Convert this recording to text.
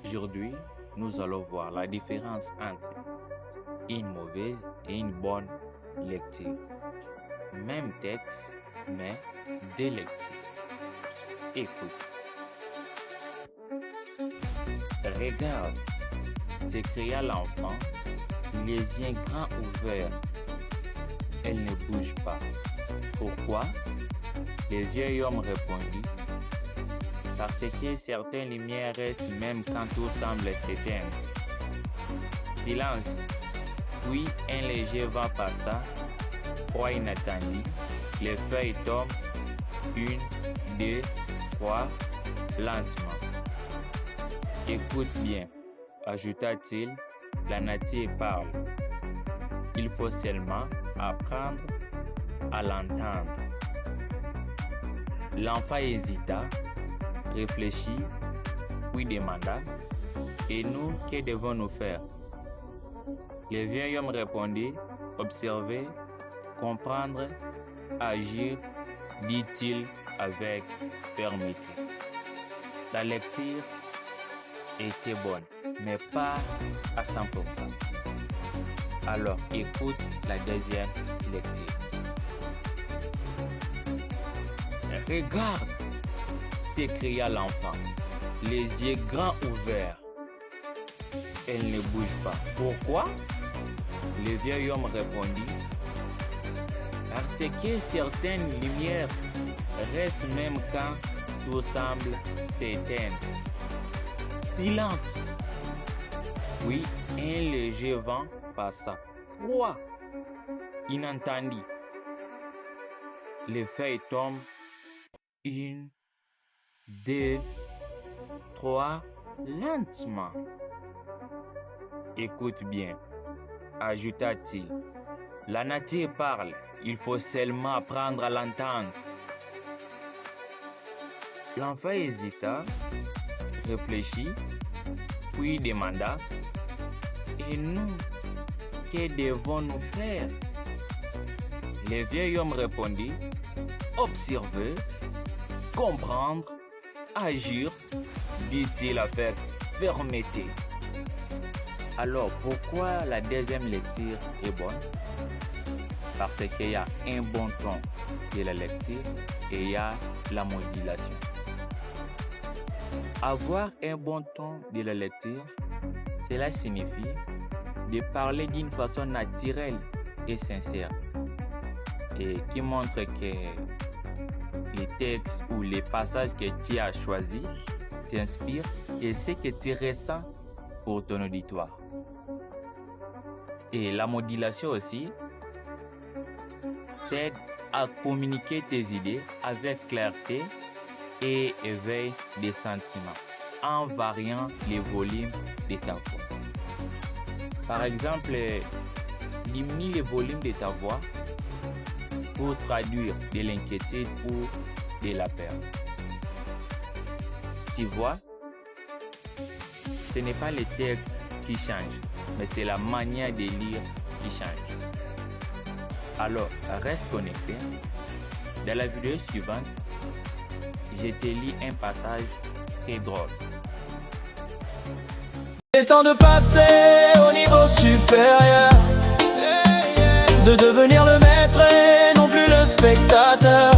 Aujourd'hui, nous allons voir la différence entre une mauvaise et une bonne lecture. Même texte, mais deux lectures. Écoute. Regarde, s'écria l'enfant, les yeux grands ouverts. Elle ne bouge pas. Pourquoi? Le vieil homme répondit, parce que certaines lumières restent même quand tout semble s'éteindre. Silence. Puis un léger vent passa, froid inattendu. Les feuilles tombent, 1, 2, 3, lentement. Écoute bien, ajouta-t-il, la nature parle. Il faut seulement apprendre à l'entendre. L'enfant hésita, réfléchit, puis demanda, et nous, que devons-nous faire? Le vieil homme répondit, observer, comprendre, agir, dit-il avec fermeté. La lecture était bonne, mais pas à 100%. Alors écoute la deuxième lecture. Regarde, s'écria l'enfant, les yeux grands ouverts. Elle ne bouge pas. Pourquoi? Le vieil homme répondit, parce que certaines lumières restent même quand tout semble s'éteindre. Silence. Oui, un léger vent passa. Froid. Inattendu. Les feuilles tombent. 1, 2, 3, lentement. Écoute bien, ajouta-t-il. La nature parle, il faut seulement apprendre à l'entendre. L'enfant hésita, réfléchit, puis demanda, et nous, que devons-nous faire? Le vieil homme répondit, observer, comprendre, agir, dit-il avec fermeté. Alors, pourquoi la deuxième lecture est bonne? Parce qu'il y a un bon ton de la lecture et il y a la modulation. Avoir un bon ton de la lecture, cela signifie de parler d'une façon naturelle et sincère et qui montre que les textes ou les passages que tu as choisis t'inspirent et ce que tu ressens pour ton auditoire. Et la modulation aussi t'aide à communiquer tes idées avec clarté et éveil des sentiments en variant les volumes de ta voix. Par exemple, diminue le volume de ta voix pour traduire de l'inquiétude ou de la peur. Tu vois, ce n'est pas les textes qui changent, mais c'est la manière de lire qui change. Alors, reste connecté. Dans la vidéo suivante, je te lis un passage très drôle. Il est temps de passer au niveau supérieur, de devenir le maître et non plus le spectateur.